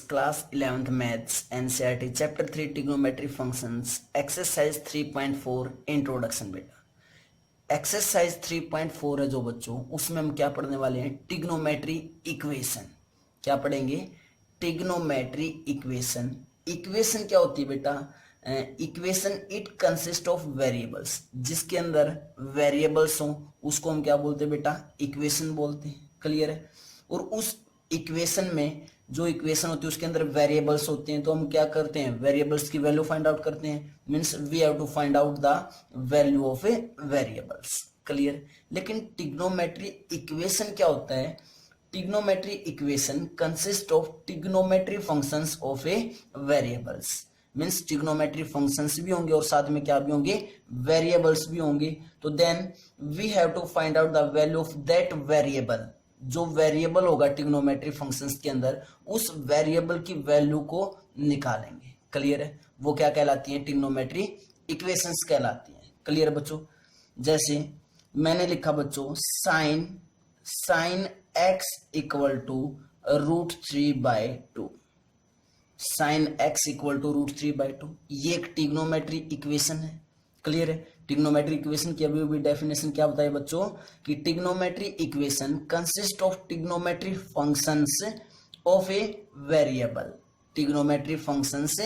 class 11th maths NCERT chapter 3 trigonometry functions exercise 3.4 introduction। बेटा exercise 3.4 है जो बच्चों, उसमें हम क्या पढ़ने वाले हैं? Trigonometry equation. क्या पढ़ेंगे? Trigonometry equation. इक्वेशन क्या होती है बेटा? Equation it consist of variables. जिसके अंदर वेरिएबल्स हो उसको हम क्या बोलते हैं बेटा? इक्वेशन बोलते हैं। क्लियर है? और उस इक्वेशन में जो इक्वेशन होती है उसके अंदर वेरिएबल्स होते हैं, तो हम क्या करते हैं? वेरिएबल्स की वैल्यू फाइंड आउट करते हैं। Means we have to find out the value of a variables. Clear? लेकिन ट्रिग्नोमेट्री इक्वेशन क्या होता है? Trigonometry equation consist of trigonometry functions of a variables. Means trigonometry functions भी होंगे और साथ में क्या भी होंगे? वेरिएबल्स भी होंगे। तो then we have to find out the value of that variable. जो वेरिएबल होगा ट्रिग्नोमेट्री फंक्शंस के अंदर, उस वेरिएबल की वैल्यू को निकालेंगे। क्लियर है? वो क्या कहलाती है? ट्रिग्नोमेट्री इक्वेशंस कहलाती हैं। क्लियर बच्चों? जैसे मैंने लिखा बच्चों sine x equal to √3/2। Sine x equal to √3/2 ये एक ट्रिग्नोमेट्री इक्वेशन है। क्लियर है? ट्रिग्नोमेट्री इक्वेशन की अभी भी डेफिनेशन क्या बताइए बच्चों? कि trigonometry equation consist of trigonometry functions of a variable. Trigonometry functions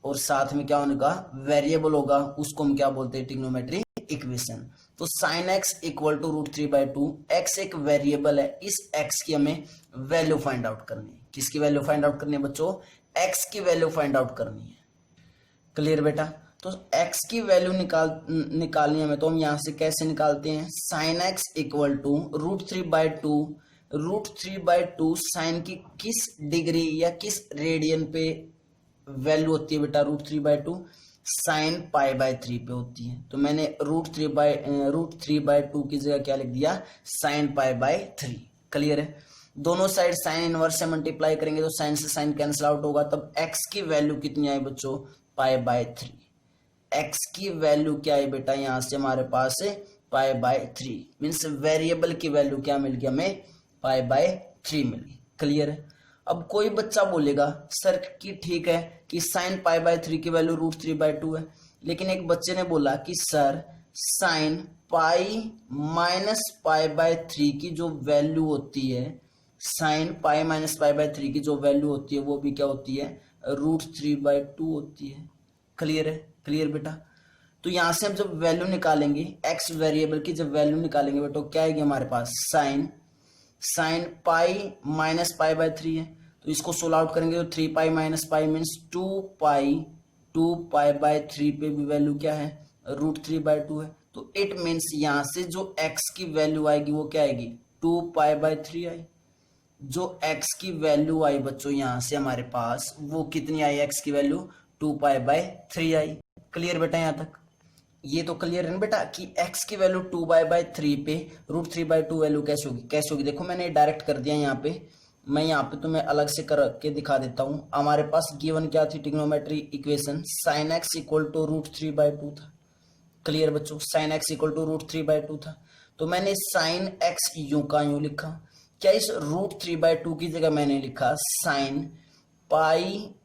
और साथ में क्या होगा? वेरिएबल होगा, उसको हम क्या बोलते हैं? Trigonometry equation. तो sine x equal to √3/2, X एक वेरिएबल है, इस एक्स की हमें वैल्यू फाइंड आउट करनी है। किसकी वैल्यू फाइंड आउट करनी है बच्चों? एक्स की वैल्यू फाइंड आउट करनी है। क्लियर बेटा? तो x की वैल्यू निकालनी है, तो हम यहां से कैसे निकालते हैं? Sine x equal to √3/2। √3/2 sine की किस डिग्री या किस रेडियन पे वैल्यू होती है बेटा? √3/2 साइन π/3 पे होती है। तो मैंने √3/2 की जगह क्या लिख दिया? साइन π/3। क्लियर है? दोनों साइड साइन इनवर्स से मल्टीप्लाई करेंगे तो साइन से साइन कैंसिल आउट होगा। तब x की वैल्यू कितनी आई बच्चों? π/3। x की वैल्यू क्या है बेटा? यहां से हमारे पास है π/3। मीन्स वेरिएबल की वैल्यू क्या मिल गई हमें? π/3 मिली। क्लियर है? अब कोई बच्चा बोलेगा सर कि ठीक है कि साइन π/3 की वैल्यू √3/2 है, लेकिन एक बच्चे ने बोला कि सर साइन π-π/3 की जो वैल्यू होती है, साइन π-π/3 की जो वैल्यू होती है वो भी क्या होती है? √3/2 होती है। क्लियर है? क्लियर बेटा? तो यहां से हम जब वैल्यू निकालेंगे एक्स वेरिएबल की, जब वैल्यू निकालेंगे बेटा क्या आएगी हमारे पास? साइन π-π/3 है, तो इसको सोल्व आउट करेंगे तो 3π - π मीन्स 2π/3 पे भी वैल्यू क्या है? √3/2 है। तो इट मीन्स यहां से जो x की वैल्यू आएगी वो क्या आएगी? 2π/3 आई। जो x की वैल्यू आई बच्चों यहां से हमारे पास, वो कितनी आई? x की वैल्यू 2π/3 आई। क्लियर बेटा? यहां तक ये तो क्लियर है ना बेटा कि x की वैल्यू 2π/3 पे √3/2 वैल्यू कैसे होगी? कैसे होगी देखो, मैंने डायरेक्ट कर दिया यहाँ पे। मैं यहाँ पे तुम्हें अलग से करके दिखा देता हूँ। हमारे पास गिवन क्या थी? Trigonometry equation sine x equal to √3/2 था। क्लियर बच्चों? साइन x इक्वल टू √3/2 था। तो मैंने साइन x यूं का यूं लिखा। क्या इस √3/2 की जगह मैंने लिखा साइन π-π/3?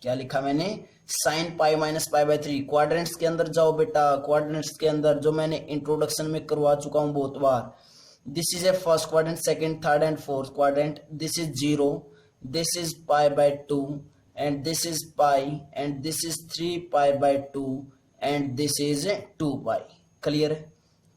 क्या लिखा मैंने? साइन π-π/3। क्वाड्रेंट्स के अंदर जाओ बेटा। क्वाड्रेंट्स के अंदर जो मैंने इंट्रोडक्शन में करवा चुका हूं बहुत बार। This is a first quadrant, second, third and fourth quadrant. This is 0, this is π/2 and this is π and this is 3π/2 and this is 2π। Clear है?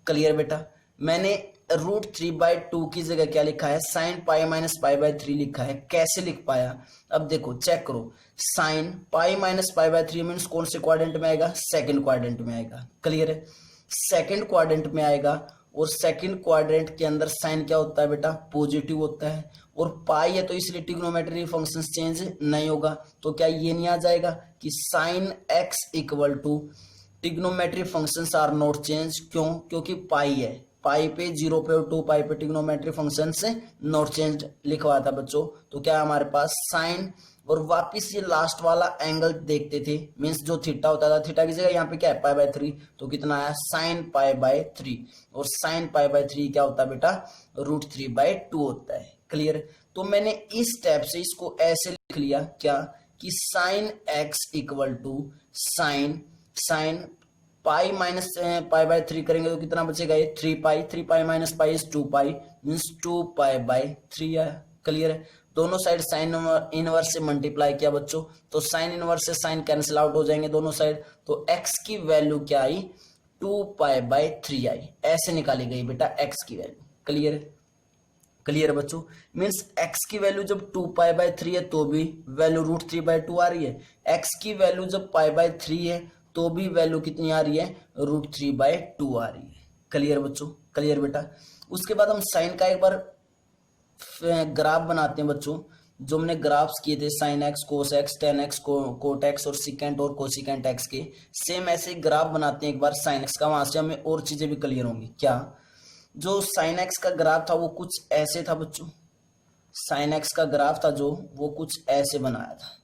क्लियर बेटा? मैंने √3/2 की जगह क्या लिखा है? साइन π-π/3 लिखा है। कैसे लिख पाया? अब देखो चेक करो। साइन π-π/3 मीन्स कौन से क्वाड्रेंट में आएगा? सेकंड क्वाड्रेंट में आएगा। क्लियर है? सेकंड क्वाड्रेंट में आएगा और सेकंड क्वाड्रेंट के अंदर साइन क्या होता है बेटा? पॉजिटिव होता है। और पाई है तो इसलिए ट्रिग्नोमेट्री फंक्शंस चेंज नहीं होगा। तो क्या ये नहीं आ जाएगा कि sine x equal to trigonometry functions are not change? क्यों? क्योंकि पाई है। पाई पे 0 पे और 2π पे ट्रिग्नोमेट्री फंक्शन से नॉट चेंज लिखवा था बच्चों। तो क्या हमारे पास साइन और वापिस ये लास्ट वाला एंगल देखते थे, मीन्स जो थीटा होता था, थीटा की जगह यहाँ पे क्या है? π/3। तो कितना आया? साइन π/3। और साइन π/3 क्या होता है बेटा? √3/2 होता है। क्लियर? तो मैंने इस स्टेप से इसको ऐसे लिख लिया क्या कि sine x equal to sine pi minus pi by 3 करेंगे तो कितना बचेगा, ये 3 pi minus pi is 2 pi means 2 pi by 3 आया। क्लियर है। दोनों साइड साइन इनवर्स से मल्टीप्लाई किया बच्चों, तो साइन इनवर्स से साइन कैंसिल आउट हो जाएंगे दोनों साइड, तो x की वैल्यू क्या आई 2 पाई बाय 3 आई, ऐसे निकाली गई बेटा x की वैल्यू। क्लियर है। क्लियर बच्चों, मीन्स x की वैल्यू जब 2 पाई बाय 3 है तो भी वैल्यू √3/2 आ रही है, x की वैल्यू जब पाई बाय 3 है तो भी वैल्यू कितनी आ रही है, √3/2 आ रही है। क्लियर बच्चों, क्लियर बेटा। उसके बाद हम साइन का एक बार ग्राफ बनाते हैं बच्चों, जो हमने ग्राफ्स किए थे sine x, cos x, tan x, cot x और सिकेंट और कोसिकेंट एक्स के, सेम ऐसे ग्राफ बनाते हैं एक बार साइन एक्स का, वहां से हमें और चीजें भी क्लियर होंगी। क्या, जो साइन एक्स का ग्राफ था वो कुछ ऐसे था बच्चों, साइन एक्स का ग्राफ था जो वो कुछ ऐसे बनाया था।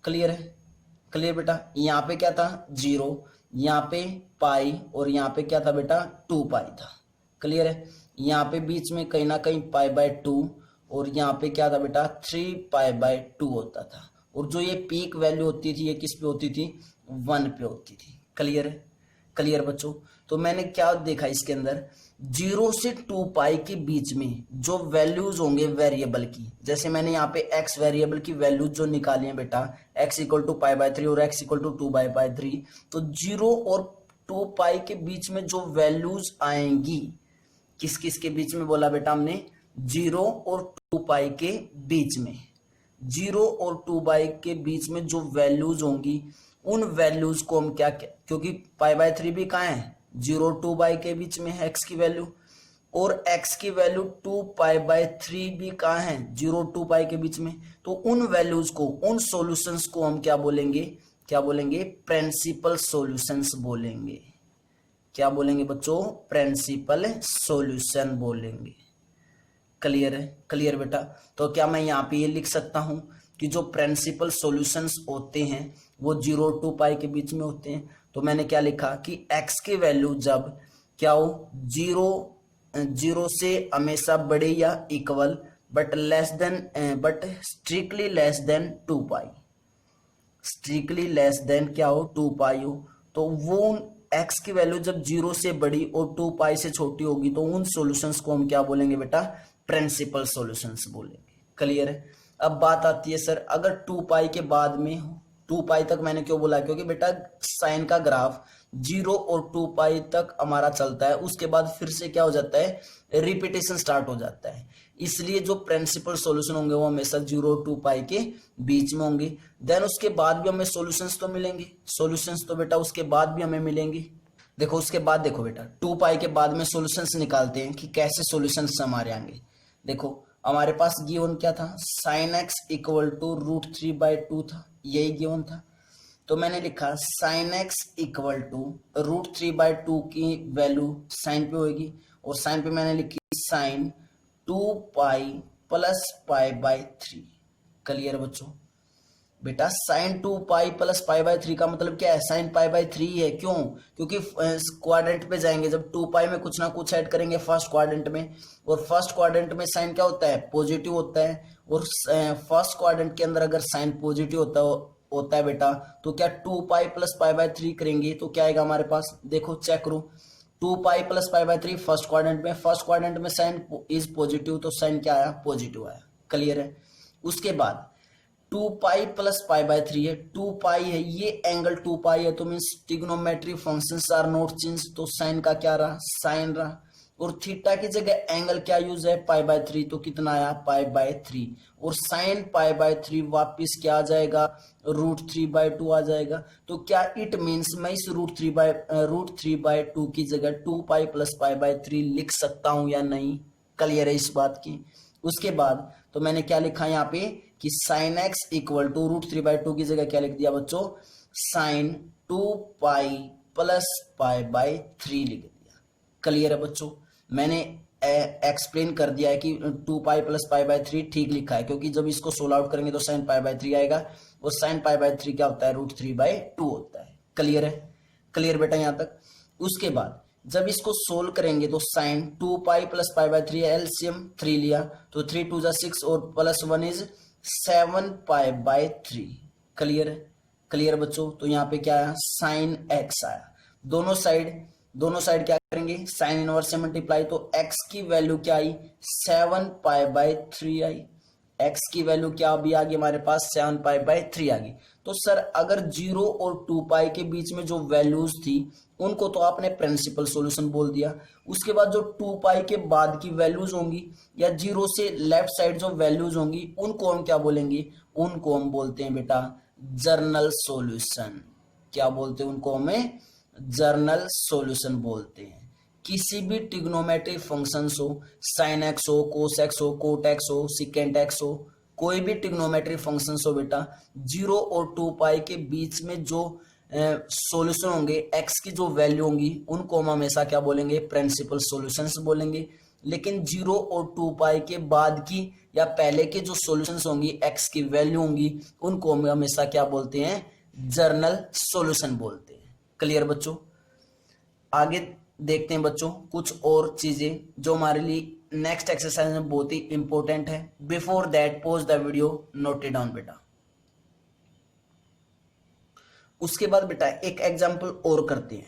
क्लियर है। क्लियर बेटा। यहाँ पे क्या था 0, यहाँ पे पाई और यहाँ पे क्या था बेटा 2 पाई था। क्लियर है। यहाँ पे बीच में कहीं ना कहीं पाई बाय 2 और यहाँ पे क्या था बेटा 3 पाई बाय 2 होता था, और जो ये पीक वैल्यू होती थी ये किस पे होती थी, 1 पे होती थी। क्लियर है। क्लियर बच्चों। तो मैंने क्या देखा इसके अंदर, 0 से 2 पाई के बीच में जो वैल्यूज होंगे वेरिएबल की, जैसे मैंने यहाँ पे x वेरिएबल की वैल्यूज जो निकाली है बेटा, x equal to pi by 3 और x इक्वल टू 2 बाय 3, तो 0 और 2 पाई के बीच में जो वैल्यूज आएंगी, किस किस के बीच में बोला बेटा हमने, 0 और 2 पाई के बीच में, 0 और 2 पाई के बीच में जो वैल्यूज होंगी उन वैल्यूज को हम क्या, क्योंकि पाई बाय 3 भी कहाँ है, 0 2 पाई के बीच में है x की वैल्यू, और x की वैल्यू 2 पाई बाय 3 भी कहाँ है, 0 2 पाई के बीच में, तो उन वैल्यूज को, उन सॉल्यूशंस को हम क्या बोलेंगे, क्या बोलेंगे, प्रिंसिपल सॉल्यूशंस बोलेंगे। क्या बोलेंगे बच्चों, प्रिंसिपल सॉल्यूशन बोलेंगे। क्लियर है। क्लियर बेटा। तो क्या मैं यहाँ पे ये लिख सकता हूं कि जो प्रिंसिपल सॉल्यूशंस होते हैं वो 0 2 पाई के बीच में होते हैं, तो मैंने क्या लिखा कि x की वैल्यू जब क्या हो, 0 से हमेशा बड़े या equal but strictly less than 2 pi, strictly less than क्या हो 2 पाई हो, तो वो x की वैल्यू जब 0 से बड़ी और 2 पाई से छोटी होगी तो उन सॉल्यूशंस को हम क्या बोलेंगे बेटा, प्रिंसिपल सॉल्यूशंस बोलेंगे। क्लियर है। अब बात आती है सर अगर 2 पाई के बाद में, 2 पाई तक मैंने क्यों बोला, क्योंकि बेटा साइन का ग्राफ 0 और 2 पाई तक हमारा चलता है, उसके बाद फिर से क्या हो जाता है, रिपीटेशन स्टार्ट हो जाता है, इसलिए जो प्रिंसिपल सॉल्यूशन होंगे वो हमेशा 0 और 2 पाई के बीच में होंगे। देन उसके बाद भी हमें सॉल्यूशंस तो मिलेंगे, सॉल्यूशंस तो बेटा उसके बाद भी हमें मिलेंगे। देखो उसके बाद देखो बेटा 2 पाई के बाद में सॉल्यूशंस निकालते हैं कि कैसे सॉल्यूशंस हमारे आएंगे। देखो हमारे पास गिवन क्या था, साइन एक्स इक्वल टू √3/2 था, यही गिवन था, तो मैंने लिखा साइन एक्स इक्वल टू √3/2 की वैल्यू साइन पे होगी, और साइन पे मैंने लिखी sine 2 pi plus pi by 3। Clear बच्चों। बेटा sine 2 pi plus pi by 3 का मतलब क्या है, साइन पाई बाय 3 है, क्यों, क्योंकि क्वाड्रेंट पे जाएंगे जब 2 पाई में कुछ ना कुछ ऐड करेंगे फर्स्ट क्वाड्रेंट में, और फर्स्ट क्वाड्रेंट में साइन क्या होता है, पॉजिटिव होता है, और फर्स्ट क्वाड्रेंट के अंदर अगर साइन पॉजिटिव होता है बेटा, तो क्या 2 पाई प्लस पाई बाय 3 करेंगे तो क्या आएगा हमारे पास, देखो चेक करो, 2 pi plus pi by 3 first quadrant में साइन इज पॉजिटिव, तो साइन क्या आया, पॉजिटिव आया। क्लियर है। उसके बाद 2 पाई प्लस पाई बाय 3 है, 2 पाई है, ये एंगल 2 पाई है, तो means trigonometry functions are not change, तो साइन का क्या रहा, साइन रहा, और थीटा की जगह एंगल क्या यूज है, पाई बाय 3, तो कितना आया, पाई बाय 3, और साइन पाई बाय 3 वापिस क्या आ जाएगा, √3/2 आ जाएगा। तो क्या इट मीन्स मैं इस √3/2 की जगह 2 पाई प्लस पाई बाय 3 लिख सकता हूं या नहीं, क्लियर है इस बात की। उसके बाद तो मैंने क्या लिखा यहाँ पे कि साइन एक्स इक्वल टू √3/2 की जगह क्या लिख दिया बच्चों, sine 2 pi plus pi by 3 लिख दिया। क्लियर है बच्चों। मैंने एक्सप्लेन कर दिया है कि 2 पाई प्लस पाई बाय 3 ठीक लिखा है, क्योंकि जब इसको सोल्व आउट करेंगे तो साइन पाई बाय 3 आएगा, और साइन पाई बाय 3 क्या होता है, √3/2 होता है। क्लियर है। क्लियर बेटा यहाँ तक। उसके बाद जब इसको सोल्व करेंगे तो sine 2 pi plus pi by 3, LCM 3 लिया तो 3 2 जा 6 और plus 1 is 7 pi by 3। Clear है? क्लियर बच्चों? तो यहाँ पे क्या आया, साइन एक्स आया। दोनों साइड क्या करेंगे, साइन इनवर्स से मल्टीप्लाई, तो एक्स की वैल्यू क्या आई, 7 पाई बाय 3 आई। एक्स की वैल्यू क्या अभी आ गई हमारे पास, 7 पाई बाय 3 आ गई। तो सर अगर 0 और 2 पाई के बीच में जो वैल्यूज थी उनको तो आपने प्रिंसिपल सॉल्यूशन बोल दिया, उसके बाद जो 2 पाई के बाद की वैल्यूज होंगी या 0 से लेफ्ट साइड जो वैल्यूज होंगी उनको हम क्या बोलेंगे, उनको हम बोलते हैं बेटा जर्नल सॉल्यूशन। क्या बोलते हैं उनको, हमें जर्नल सॉल्यूशन बोलते हैं। किसी भी ट्रिग्नोमेट्रिक फंक्शंस हो, साइन एक्स हो, कोस एक्स हो, कोट एक्स हो, सिकेंट एक्स हो, कोई भी ट्रिग्नोमेट्रिक फंक्शंस हो बेटा, 0 और 2 पाई के बीच में जो सॉल्यूशन होंगे, एक्स की जो वैल्यू होंगी उनको हम हमेशा क्या बोलेंगे, प्रिंसिपल सॉल्यूशंस बोलेंगे। लेकिन 0 और 2 पाई के बाद की या पहले के जो सॉल्यूशंस होंगी, एक्स की वैल्यू होंगी, उनको हम हमेशा क्या बोलते हैं, जर्नल सॉल्यूशन बोलते हैं। क्लियर बच्चों? आगे देखते हैं बच्चों कुछ और चीजें जो हमारे लिए नेक्स्ट एक्सरसाइज में बहुत ही इंपॉर्टेंट है। Before that pause the video, note it down बेटा। उसके बाद बेटा एक एग्जांपल और करते हैं।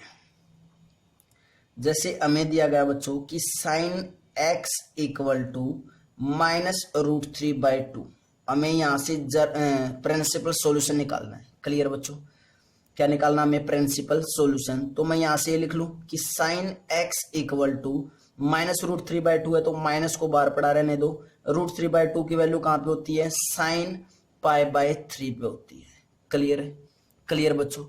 जैसे हमें दिया गया बच्चों कि साइन एक्स इक्वल टू -√3/2। हमें यहां से प्रिंसिपल सॉल्यूशन निकालना है। क्लियर बच्चों? क्या निकालना हमें, प्रिंसिपल सॉल्यूशन। तो मैं यहां से ये लिख लूं कि साइन एक्स इक्वल टू -√3/2 है, तो माइनस को बाहर पड़ा रहने दो। √3/2 की वैल्यू कहां पे होती है, साइन पाई बाय 3 पे होती है। क्लियर है? क्लियर बच्चों?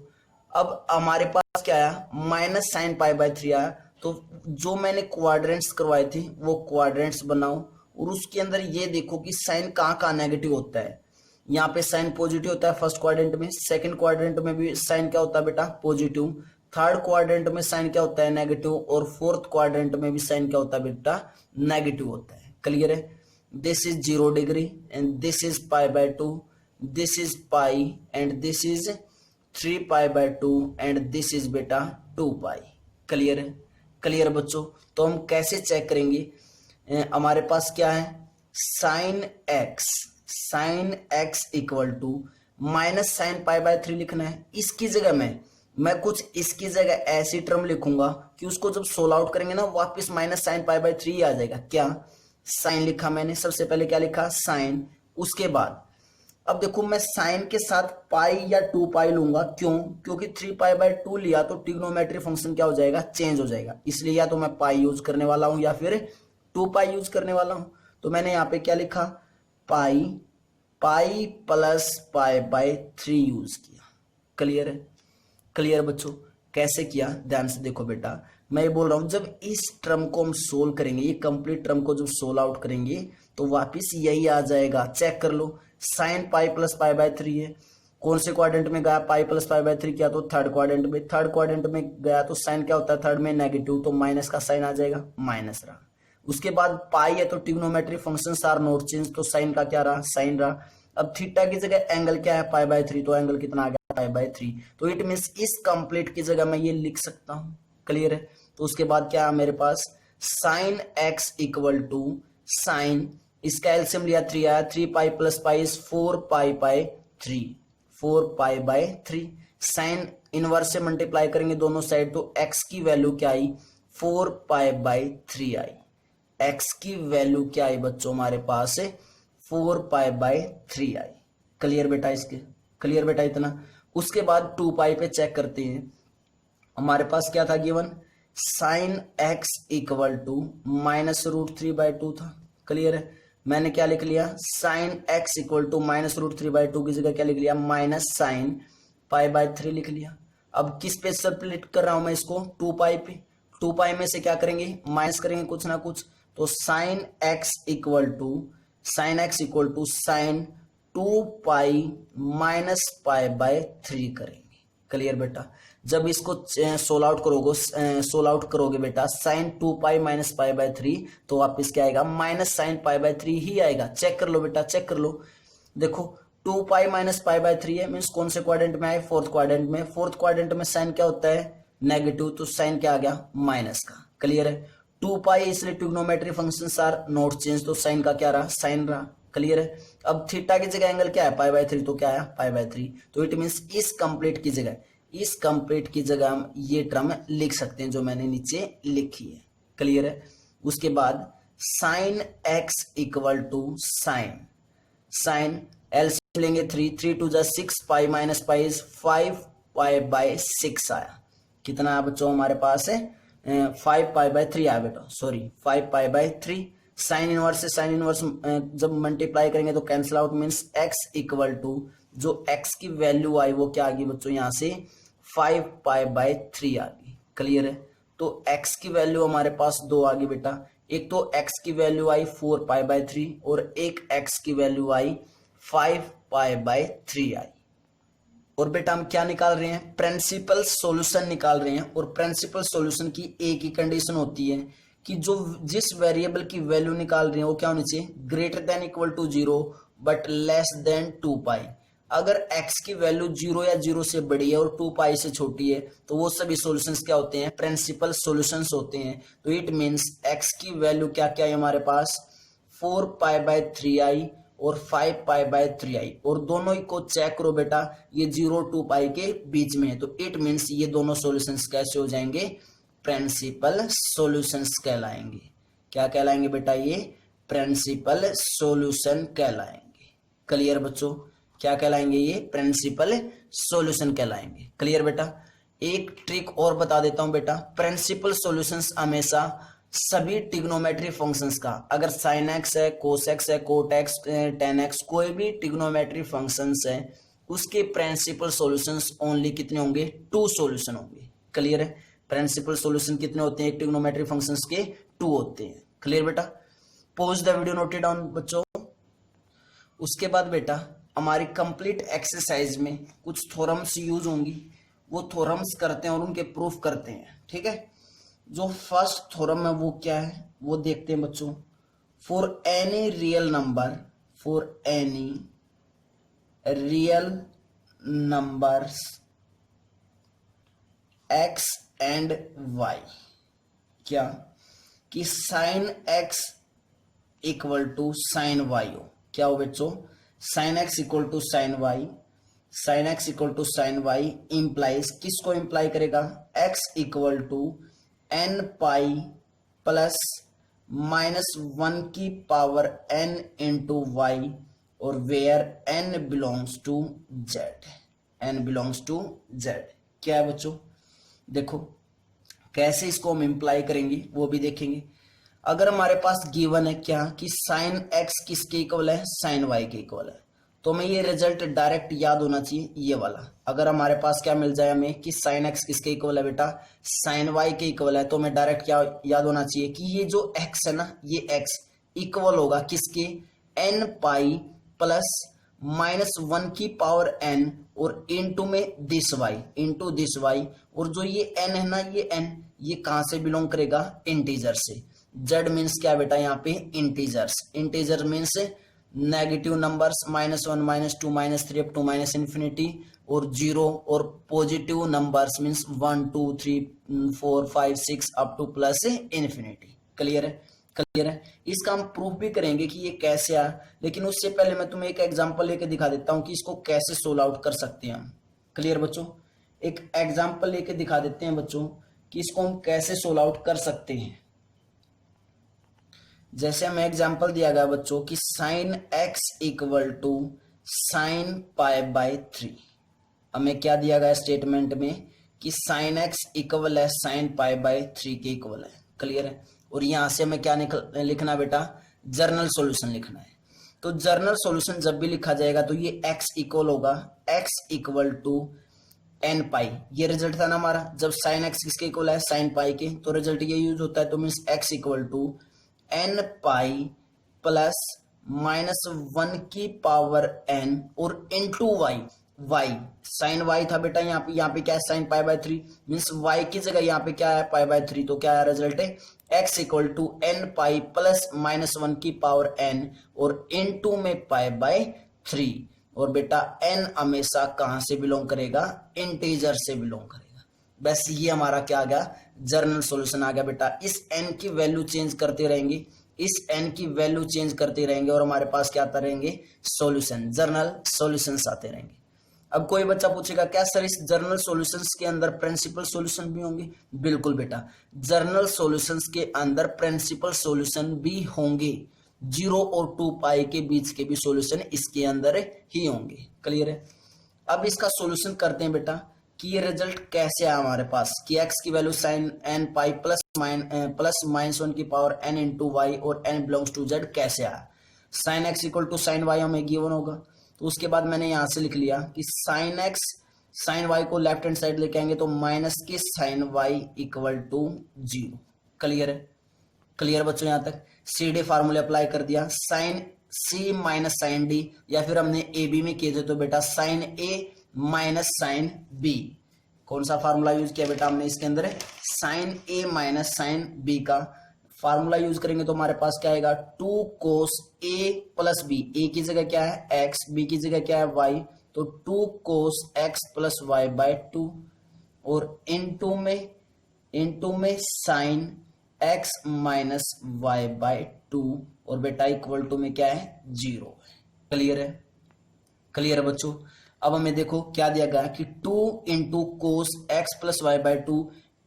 अब हमारे पास क्या आया, माइनस साइन पाई बाय 3 आया। तो जो मैंने क्वाड्रेंट्स करवाए थे वो क्वाड्रेंट्स बनाओ, और उसके अंदर ये देखो कि साइन कहाँ नेगेटिव होता है। यहाँ पे साइन पॉजिटिव होता है फर्स्ट क्वाड्रेंट में, सेकंड क्वाड्रेंट में भी साइन क्या होता है बेटा, पॉजिटिव, थर्ड क्वाड्रेंट में साइन क्या होता है, नेगेटिव, और फोर्थ क्वाड्रेंट में भी साइन क्या होता है बेटा, नेगेटिव होता है। क्लियर है? This is 0 degree and this is pi by 2, this is pi and this is 3 pi by 2 and this is बेटा 2 पाई। क्लियर है? क्लियर बच्चों? तो हम कैसे चेक करेंगे, हमारे पास क्या है, sine x equal to minus sine pi by 3 लिखना है। इसकी जगह मैं कुछ इसकी जगह ऐसी टर्म लिखूंगा कि उसको जब सोल्व आउट करेंगे ना वापस माइनस साइन पाई बाय 3 आ जाएगा। क्या, साइन लिखा मैंने, सबसे पहले क्या लिखा, साइन। उसके बाद अब देखो मैं साइन के साथ पाई या 2 पाई लूंगा, क्यों, क्योंकि 3 पाई बाय 2 लिया तो ट्रिग्नोमेट्री फंक्शन क्या हो जाएगा, चेंज हो जाएगा। इसलिए या तो मैं पाई यूज करने वाला हूं या फिर 2 पाई यूज करने वाला हूं। तो मैंने यहाँ पे क्या लिखा, पाई प्लस पाई बाय 3 यूज किया। क्लियर है? क्लियर बच्चों? कैसे किया, ध्यान से देखो बेटा। मैं ये बोल रहा हूं जब इस टर्म को हम सोल्व करेंगे, ये कंप्लीट टर्म को जब सोल्व आउट करेंगे तो वापिस यही आ जाएगा। चेक कर लो, sine pi plus pi by 3 है, कौन से क्वाड्रेंट में गया, पाई प्लस पाई बाय 3 किया तो थर्ड क्वाड्रेंट में। थर्ड क्वाड्रेंट में गया तो साइन क्या होता है, थर्ड में नेगेटिव, तो माइनस का साइन आ जाएगा, माइनस रहा। उसके बाद पाई है तो trigonometry functions are not change, तो साइन का क्या रहा, साइन रहा। अब थीटा की जगह एंगल क्या है, पाई बाय 3, तो एंगल कितना आ गया, पाई बाय 3। तो इट मींस इस कंप्लीट की जगह मैं ये लिख सकता हूं। क्लियर है? तो उसके बाद क्या है मेरे पास, sine x equal to sine, इसका एलसीएम लिया 3 आया, 3 pi plus pi is 4 pi by 3, 4 pi by 3। Sine inverse से मल्टीप्लाई करेंगे दोनों साइड तो एक्स की वैल्यू क्या आई, 4 पाई बाय 3 आई। एक्स की वैल्यू क्या आई बच्चों हमारे पास, 4 पाई बाय 3 आई। क्लियर बेटा? इसके क्लियर बेटा इतना। उसके बाद 2 पाई पे चेक करते हैं, हमारे पास क्या था given, sine x equal to -√3/2 था। क्लियर है? मैंने क्या लिख लिया, साइन एक्स इक्वल टू -√3/2 की जगह क्या लिख लिया, माइनस साइन पाई बाय 3 लिख लिया। अब किस पे स्प्लिट कर रहा हूं मैं इसको, 2 पाई पे। 2 पाई में से क्या करेंगे, माइनस करेंगे कुछ ना कुछ, तो sine x equal to sine 2 pi minus pi by 3 करेंगे। क्लियर बेटा? जब इसको सोल्व आउट करोगे बेटा, sine 2 pi minus pi by 3, तो वापिस क्या आएगा, माइनस साइन पाई बाय 3 ही आएगा। चेक कर लो बेटा, चेक कर लो। देखो 2 पाई माइनस पाई बाय 3 है, मीन्स कौन से क्वाड्रेंट में आए, फोर्थ क्वाड्रेंट में। फोर्थ क्वाड्रेंट में साइन क्या होता है, नेगेटिव, तो साइन क्या आ गया माइनस का। क्लियर है। 2 पाई इसलिए trigonometry functions are not change, तो साइन का क्या रहा साइन रहा। क्लियर है। अब थीटा की जगह एंगल क्या है π/3, तो क्या है π/3, तो इट मीन्स इस कंप्लीट की जगह हम ये टर्म लिख सकते हैं जो मैंने नीचे लिखी है। क्लियर है। उसके बाद sine x equal to sine LCM लेंगे 3 2 जा 6, पाई माइनस पाई इज 5π/6 आया। कितना है बच्चों हमारे पास है 5π/3 आया बेटा, सॉरी 5π/3। साइन इनवर्स से साइन इनवर्स जब मल्टीप्लाई करेंगे तो cancel out, means x equal to जो x की वैल्यू आई वो क्या आ गई बच्चों यहाँ से 5π/3 आ गई। क्लियर है। तो x की वैल्यू हमारे पास दो आ गई बेटा, एक तो x की वैल्यू आई 4π/3 और एक x की वैल्यू आई 5π/3 आई। और बेटा हम क्या निकाल रहे हैं प्रिंसिपल सॉल्यूशन निकाल रहे हैं। और प्रिंसिपल सॉल्यूशन की एक ही कंडीशन होती है कि जो जिस वेरिएबल की वैल्यू निकाल रहे हैं वो क्या होनी चाहिए greater than equal to 0 but less than 2 pi. अगर x की वैल्यू 0 या 0 से बड़ी है और 2 पाई से छोटी है तो वो सभी सॉल्यूशंस क्या होते हैं प्रिंसिपल सॉल्यूशंस होते हैं। तो इट मींस x की वैल्यू क्या क्या है हमारे पास 4π/3 आई और 5π/3 आई, और दोनों ही को चेक करो बेटा ये 0 2 पाई के बीच में है। तो इट मींस ये दोनों सॉल्यूशंस कैसे हो जाएंगे प्रिंसिपल सॉल्यूशंस कहलाएंगे। क्या कहलाएंगे बेटा ये प्रिंसिपल सॉल्यूशन कहलाएंगे। क्लियर बच्चों, क्या कहलाएंगे ये प्रिंसिपल सॉल्यूशन कहलाएंगे। क्लियर बेटा। एक ट्रिक और बता देता हूं बेटा, प्रिंसिपल सॉल्यूशंस हमेशा सभी ट्रिग्नोमेट्री फंक्शंस का, अगर sin x है cos x है cot x tan x कोई भी ट्रिग्नोमेट्री फंक्शंस है उसके प्रिंसिपल सॉल्यूशंस ओनली कितने होंगे 2 सॉल्यूशन होंगे। क्लियर है। प्रिंसिपल सॉल्यूशन कितने होते हैं ट्रिग्नोमेट्री फंक्शंस के 2 होते हैं। क्लियर बेटा। Pause the video, note it down बच्चों। उसके बाद बेटा हमारी कंप्लीट एक्सरसाइज में कुछ थ्योरम्स यूज होंगी, वो थ्योरम्स करते हैं और उनके प्रूफ करते हैं। ठीक है। जो फर्स्ट थ्योरम है वो क्या है वो देखते हैं बच्चों। For any real numbers x and y, क्या कि sine x equal to sine y हो। क्या हो बच्चों sine x equal to sine y implies किसको इंप्लाई करेगा x equal to n pi plus -1 की पावर n इंटू वाई, और where n belongs to z। क्या है बच्चों देखो कैसे इसको हम इंप्लाई करेंगे वो भी देखेंगे। अगर हमारे पास गिवन है क्या कि साइन x किसके इक्वल है साइन y के इक्वल है, तो हमें ये रिजल्ट डायरेक्ट याद होना चाहिए ये वाला। अगर हमारे पास क्या मिल जाए हमें कि साइन x किसके इक्वल है बेटा साइन y के इक्वल है, तो हमें डायरेक्ट क्या याद होना चाहिए कि ये जो x है ना ये x इक्वल होगा किसके n पाई प्लस -1 की पावर n और इनटू में दिस y, और जो ये n है ना ये n ये कहां से बिलोंग करेगा इंटीजर से। z मीन्स क्या बेटा यहाँ पे integer means negative numbers -1 -2 -3 up to -infinity, और 0 और positive numbers means 1 2 3 4 5 6 up to plus infinity. Clear है। इसका हम प्रूफ भी करेंगे कि ये कैसे आया, लेकिन उससे पहले मैं तुम्हें एक एग्जांपल लेके दिखा देता हूं कि इसको कैसे सोल्व आउट कर सकते हैं हम। क्लियर बच्चों, एक एग्जांपल लेके दिखा देते हैं बच्चों कि इसको हम कैसे सोल्व आउट कर सकते हैं। जैसे हमें एग्जांपल दिया गया बच्चों कि sine x equal to sine π/3। हमें क्या दिया गया स्टेटमेंट में कि साइन x इक्वल है साइन π/3 के इक्वल है। क्लियर है। और यहां से हमें क्या लिखना है बेटा जर्नल सॉल्यूशन लिखना है। तो जर्नल सॉल्यूशन जब भी लिखा जाएगा तो ये x इक्वल होगा x equal to n pi. ये रिजल्ट था ना हमारा जब साइन x किसके इक्वल है साइन पाई के, तो रिजल्ट ये यूज होता है। तो means x equal to n pi plus -1 की पावर n और इनटू y साइन y था बेटा यहाँ पे क्या है साइन π/3 मीन्स y की जगह यहाँ पे क्या है π/3, तो क्या है रिजल्ट है x equal to n pi plus -1 की पावर n और इनटू में π/3। और बेटा n हमेशा कहां से बिलोंग करेगा इंटीजर से बिलोंग करेगा। बस ये हमारा क्या आ गया, जर्नल सॉल्यूशन आ गया बेटा। इस एन की वैल्यू चेंज करते रहेंगे, इस एन की वैल्यू चेंज करते रहेंगे और हमारे पास क्या आता रहेंगे, सॉल्यूशन, जर्नल सॉल्यूशंस आते रहेंगे। अब कोई बच्चा पूछेगा क्या सर इस जर्नल सॉल्यूशंस के अंदर प्रिंसिपल सॉल्यूशन भी होंगे? बिल्कुल बेटा, जर्नल सॉल्यूशंस के अंदर प्रिंसिपल सॉल्यूशन भी होंगे। 0 और 2 पाई के बीच के भी सॉल्यूशन इसके अंदर ही होंगे। क्लियर है? अब इसका सॉल्यूशन करते हैं बेटा कि ये रिजल्ट कैसे आया हमारे पास कि x की value sine n pi plus -1 की पावर n इंटू वाई और n बिलोंग्स टू z कैसे आया। Sine x equal to sine y हमें गिवन होगा, तो उसके बाद मैंने यहां से लिख लिया कि साइन x साइन y को लेफ्ट हैंड साइड लेके आएंगे तो माइनस की sine y equal to 0। Clear है? क्लियर बच्चों यहां तक? सी डी फार्मूले अप्लाई कर दिया, sine C minus sine D, या फिर हमने ए बी में किए थे तो बेटा sign A minus sine B. कौन सा फार्मूला यूज किया बेटा हमने इसके अंदर? Sign A minus sine B का फार्मूला यूज करेंगे तो हमारे पास क्या आएगा, 2 कोस ए प्लस बी। ए की जगह क्या है एक्स, बी की जगह क्या है वाई, तो 2 cos x plus Y by 2 और इनटू में sine x minus Y by 2 और बेटा इक्वल टू में क्या है 0। क्लियर है? क्लियर है बच्चों? अब हमें देखो क्या दिया गया कि 2 into cos x plus Y by 2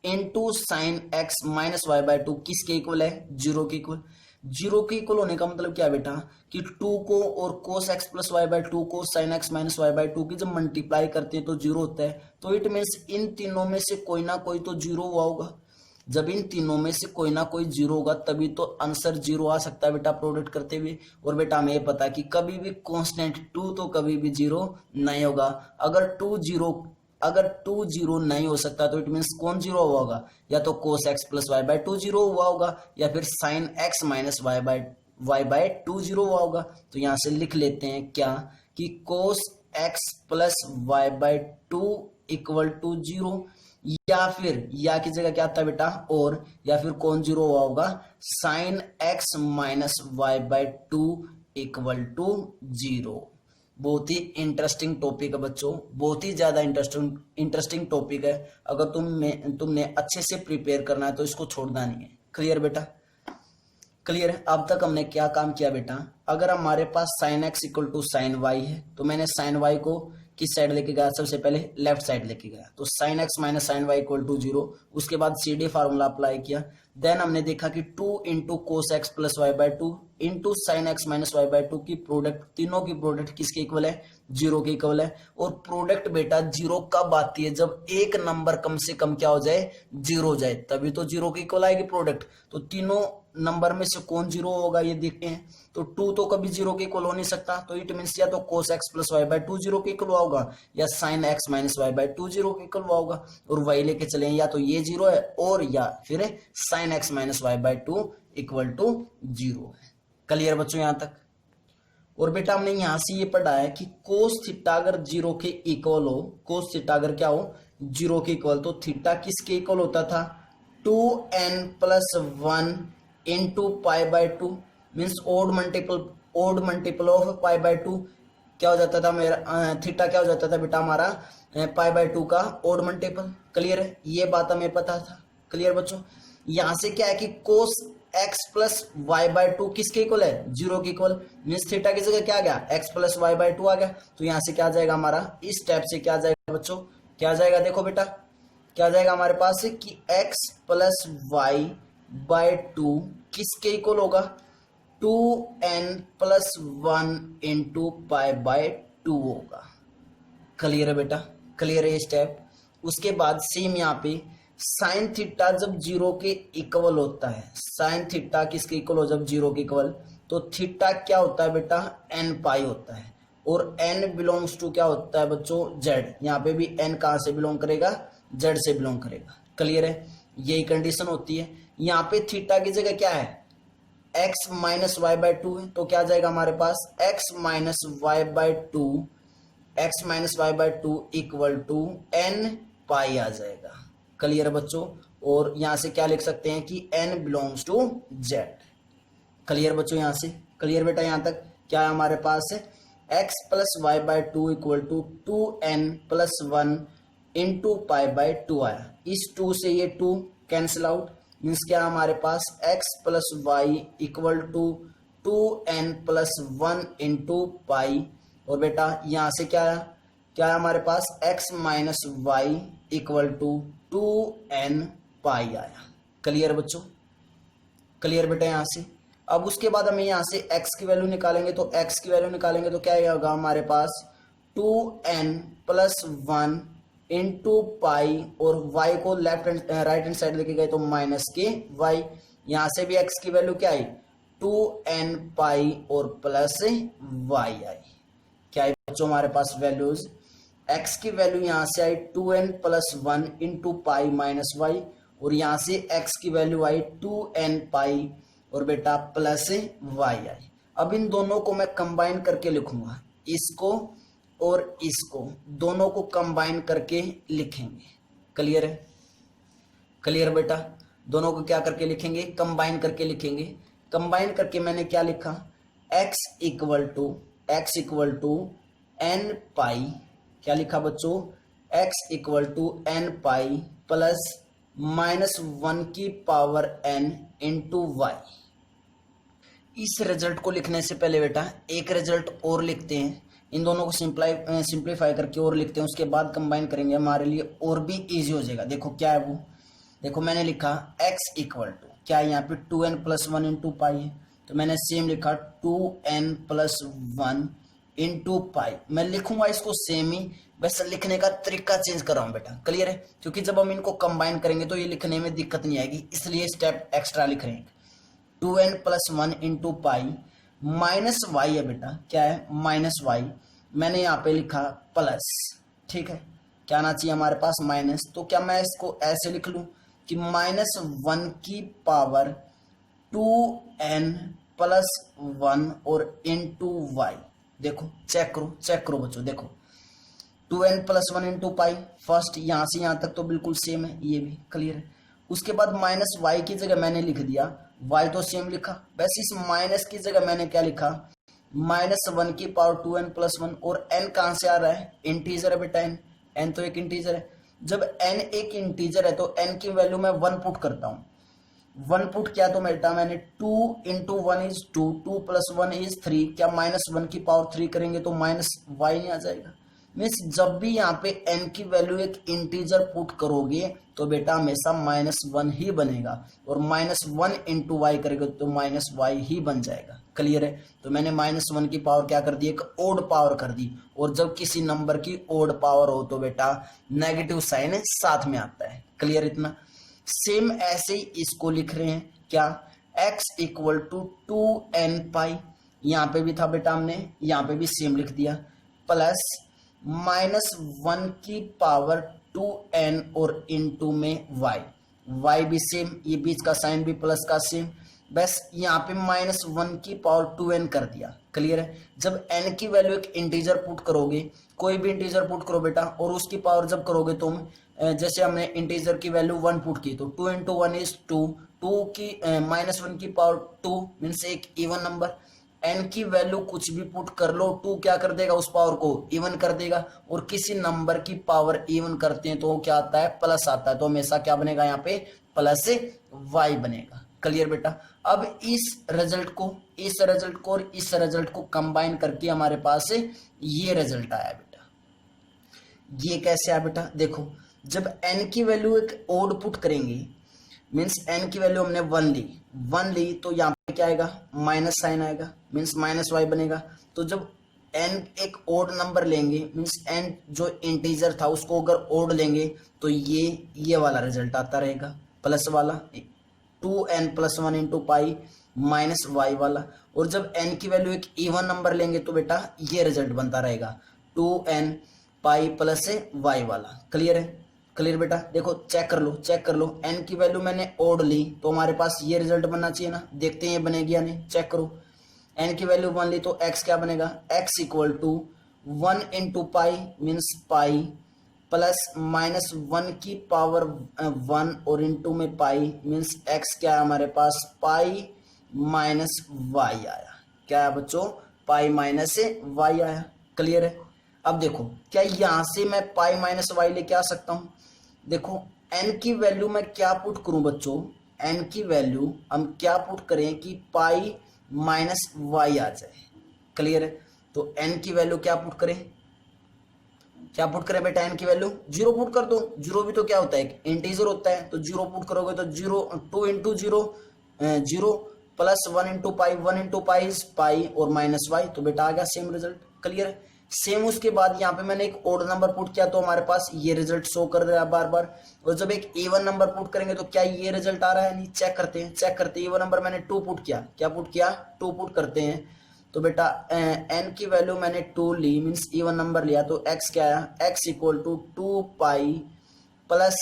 into sine x minus Y by 2 किसके इक्वल है, 0 के इक्वल। 0 के इक्वल होने का मतलब क्या है बेटा कि 2 को और cos x plus Y by 2 को sine x minus Y by 2 की जब मल्टीप्लाई करते हैं तो 0 होता है, तो इट मीन्स इन तीनों में से कोई ना कोई तो 0 हुआ होगा। जब इन तीनों में से कोई ना कोई 0 होगा तभी तो आंसर 0 आ सकता है बेटा प्रोडक्ट करते हुए। और बेटा हमें ये पता है कि कभी भी कांस्टेंट 2 तो कभी भी 0 नहीं होगा। अगर 2 0 नहीं हो सकता तो इट मीन्स कौन 0 हुआ होगा, या तो cos x plus Y by 2 0 हुआ होगा, या फिर sine x minus Y by 2 0 हुआ होगा। तो यहां से लिख लेते हैं क्या कि cos x plus Y by 2 equal to 0, या फिर या की जगह क्या आता है बेटा और, या फिर कौन 0 हुआ होगा, sine x minus Y by 2 equal to 0। बहुत ही इंटरेस्टिंग टॉपिक है बच्चों, बहुत ही ज्यादा इंटरेस्टिंग टॉपिक है। अगर तुमने अच्छे से प्रिपेयर करना है तो इसको छोड़ना नहीं है। क्लियर बेटा? क्लियर है? अब तक हमने क्या काम किया बेटा, अगर हमारे पास sine x equal to sine Y है तो मैंने साइन वाई को किस साइड लेके गया, सबसे पहले लेफ्ट साइड लेके गया, तो sine x minus sine y equal to 0। उसके बाद सी डी फार्मूला अप्लाई किया, देन हमने देखा कि 2 into cos x plus Y by 2 into sine x minus Y by 2 की प्रोडक्ट, तीनों की प्रोडक्ट किसके इक्वल है, 0 के इक्वल है। और प्रोडक्ट बेटा 0 कब आती है, जब एक नंबर कम से कम क्या हो जाए, 0 हो जाए, तभी तो 0 के इक्वल आएगी प्रोडक्ट। तो तीनों नंबर में से कौन 0 होगा ये देखते हैं, तो 2 तो कभी 0 के इक्वल हो नहीं सकता, तो इट मीन्स या तो cos x plus Y by 2 0 के इक्वल होगा, या sine x minus Y by 2 0 के इक्वल होगा। और वही लेके चले, या तो ये 0 है और या फिर sine x minus Y by 2 equal to 0 है। क्लियर बच्चों यहां तक? और बेटा हमने यहां से ये पढ़ा है कि कोस थीटा अगर 0 के इक्वल हो, कोस थीटा अगर क्या हो 0 के इक्वल, तो थीटा किसके इक्वल होता था, 2n plus 1 into pi by 2 means odd multiple of pi by 2 क्या हो जाता था मेरा, थीटा क्या हो जाता था बेटा हमारा पाई बाय 2 का ओड मल्टीपल। क्लियर है? ये बात हमें पता था। क्लियर बच्चों? यहां से क्या है कि cos x plus Y by 2 किसके इक्वल है, 0 के इक्वल, मीन्स थीटा की जगह क्या आ गया, एक्स प्लस वाई बाय 2 आ गया। तो यहां से क्या आ जाएगा हमारा, इस स्टेप से क्या आ जाएगा बच्चों, क्या आ जाएगा, देखो बेटा क्या आ जाएगा हमारे पास कि एक्स प्लस वाई बाय 2 किसके इक्वल होगा, 2n plus 1 into pi by 2 होगा। क्लियर है बेटा? क्लियर है ये स्टेप? उसके बाद सेम यहाँ पे साइन थीटा जब 0 के इक्वल होता है, साइन थीटा किसके इक्वल हो जब 0 के इक्वल, तो थीटा क्या होता है बेटा, n पाई होता है, और n बिलोंग्स टू क्या होता है बच्चों, z। यहाँ पे भी n कहां से बिलोंग करेगा, z से बिलोंग करेगा। क्लियर है? यही कंडीशन होती है। यहाँ पे थीटा की जगह क्या है, x माइनस वाई बाय 2 है, तो क्या जाएगा हमारे पास x minus Y by 2, x minus Y by 2 equal to n pi आ जाएगा। क्लियर है बच्चों? और यहां से क्या लिख सकते हैं कि n belongs to z। Clear बच्चों यहां से? क्लियर बेटा यहां तक? क्या है हमारे पास है x plus Y by 2 equal to 2n plus 1 into pi by 2 आया। इस 2 से ये 2 कैंसिल आउट, मीन्स क्या हमारे पास x plus Y equal to 2n plus 1 into pi. और बेटा यहाँ से क्या आया, क्या है हमारे पास x minus Y equal to 2n pi आया। क्लियर बच्चों, क्लियर बेटा यहाँ से। अब उसके बाद हमें यहाँ से x की वैल्यू निकालेंगे, तो x की वैल्यू निकालेंगे तो क्या होगा हमारे पास 2n प्लस 1 इंटू पाई, और y को left hand right hand side लेके गए तो माइनस के y। यहाँ से भी x की वैल्यू क्या आई 2n पाई और प्लस y आई। क्या है बच्चों हमारे पास वैल्यूज, x की वैल्यू यहाँ से आई 2n plus 1 into pi minus Y, और यहाँ से x की वैल्यू आई 2n पाई और बेटा प्लस y आई। अब इन दोनों को मैं कंबाइन करके लिखूंगा, इसको और इसको दोनों को कंबाइन करके लिखेंगे। क्लियर है, क्लियर बेटा, दोनों को क्या करके लिखेंगे, कंबाइन करके लिखेंगे। कंबाइन करके मैंने क्या लिखा, x equal to n pi, क्या लिखा बच्चों, x equal to n pi plus minus 1 की पावर n इंटू वाई। इस रिजल्ट को लिखने से पहले बेटा एक रिजल्ट और लिखते हैं, इन दोनों को सिंप्लीफाई करके और लिखते हैं, उसके बाद कंबाइन करेंगे, हमारे लिए और भी इजी हो जाएगा। देखो क्या है वो, देखो मैंने लिखा x इक्वल टू क्या है यहाँ पे 2n प्लस 1 इंटू पाई है, तो मैंने सेम लिखा 2n प्लस 1 इंटू पाई। मैं लिखूंगा इसको सेम ही, बस लिखने का तरीका चेंज कर रहा हूँ बेटा। क्लियर है, क्योंकि जब हम इनको कंबाइन करेंगे तो ये लिखने में दिक्कत नहीं आएगी, इसलिए स्टेप एक्स्ट्रा लिख रहे हैं। 2n plus 1 into pi minus y है बेटा, क्या है माइनस वाई, मैंने यहाँ पे लिखा प्लस, ठीक है, क्या आना चाहिए हमारे पास माइनस, तो क्या मैं इसको ऐसे लिख लूं कि माइनस 1 की पावर 2n प्लस 1 और इंटू वाई। देखो चेक करो बच्चों, देखो 2n प्लस 1 इंटू पाई, फर्स्ट यहाँ से यहाँ तक तो बिल्कुल सेम है, ये भी क्लियर है। उसके बाद माइनस वाई की जगह मैंने लिख दिया y तो सेम लिखा, बस इस माइनस की जगह मैंने क्या लिखा माइनस 1 की पावर 2n प्लस 1, और n कहां से आ रहा है, इंटीजर है बेटा, n तो एक इंटीजर है। जब n एक इंटीजर है तो n की वैल्यू मैं 1 पुट करता हूं। 1 पुट किया तो बेटा मैंने 2 इंटू 1 इज 2, 2 प्लस 1 इज 3, क्या माइनस 1 की पावर 3 करेंगे तो माइनस y नहीं आ जाएगा। मीन्स जब भी यहाँ पे n की वैल्यू एक इंटीजर पुट करोगे तो बेटा हमेशा माइनस 1 ही बनेगा, और माइनस 1 इंटू वाई करेगा तो माइनस वाई ही बन जाएगा। क्लियर है, तो मैंने माइनस 1 की पावर क्या कर दी, एक ओड पावर कर दी, और जब किसी नंबर की ओड पावर हो तो बेटा नेगेटिव साइन साथ में आता है। क्लियर, इतना सेम ऐसे ही इसको लिख रहे हैं, क्या x इक्वल टू 2n पाई, यहाँ पे भी था बेटा हमने यहाँ पे भी सेम लिख दिया, प्लस माइनस 1 की पावर 2n और इंटू में y भी सेम, ये बीच का साइन भी प्लस का सेम, बस यहाँ पे माइनस 1 की पावर 2n कर दिया। क्लियर है, जब n की वैल्यू एक इंटीजर पुट करोगे, कोई भी इंटीजर पुट करो बेटा, और उसकी पावर जब करोगे तुम, जैसे हमने इंटीजर की वैल्यू 1 पुट की तो 2 इंटू 1 इज 2, 2 की माइनस 1 की पावर 2 मीन्स एक इवन नंबर, n की वैल्यू कुछ भी पुट कर लो, 2 क्या कर देगा उस पावर को इवन कर देगा, और किसी नंबर की पावर इवन करते हैं तो क्या आता है प्लस आता है, तो हमेशा क्या बनेगा यहाँ पे प्लस y बनेगा। क्लियर बेटा, अब इस रिजल्ट को और इस रिजल्ट को कंबाइन करके हमारे पास ये रिजल्ट आया बेटा। ये कैसे आया बेटा, देखो जब n की वैल्यू एक ओड पुट करेंगे, मीन्स n की वैल्यू हमने 1 ली तो यहाँ पे क्या आएगा माइनस साइन आएगा, मीन्स माइनस y बनेगा। तो जब n एक ओड नंबर लेंगे, मीन्स n जो इंटीजर था उसको अगर ओड लेंगे तो ये वाला रिजल्ट आता रहेगा, प्लस वाला 2n plus 1 into pi minus y वाला, और जब n की वैल्यू एक इवन नंबर लेंगे तो बेटा ये रिजल्ट बनता रहेगा 2n पाई प्लस y वाला। क्लियर है, क्लियर बेटा, देखो चेक कर लो n की वैल्यू मैंने ओड ली तो हमारे पास ये रिजल्ट बनना चाहिए ना, देखते हैं ये बनेगी या नहीं, चेक करो। n की वैल्यू 1 ली तो x क्या बनेगा, x equal to 1 into pi means pi plus minus 1 की पावर 1 और इंटू में पाई मीन्स x क्या है हमारे पास पाई माइनस y आया। क्या है बच्चों, पाई माइनस y आया। क्लियर है, अब देखो क्या यहां से मैं पाई माइनस वाई लेके आ सकता हूं? देखो एन की वैल्यू मैं क्या पुट करूं बच्चों, एन की वैल्यू हम क्या पुट करें कि पाई माइनस वाई आ जाए। क्लियर है? तो एन की वैल्यू क्या पुट करें, क्या पुट करें बेटा, एन की वैल्यू जीरो पुट कर दो। जीरो भी तो क्या होता है, एक इंटीजर होता है, तो जीरो पुट करोगे तो zero, two into zero zero, plus one into pi, one into pi is pi और माइनस वाई, तो बेटा आ गया सेम रिजल्ट। क्लियर है? सेम उसके बाद यहाँ पे मैंने एक ओड नंबर पुट किया तो हमारे पास ये रिजल्ट शो कर रहा है बार बार। और जब एक इवन नंबर पुट करेंगे तो क्या ये रिजल्ट आ रहा है, नहीं, चेक करते हैं, चेक करते हैं। इवन नंबर मैंने टू पुट किया, क्या पुट किया, टू पुट करते हैं। तो बेटा एन की वैल्यू मैंने टू ली, मीन्स इवन नंबर लिया, तो एक्स क्या आया, X equal to two pi plus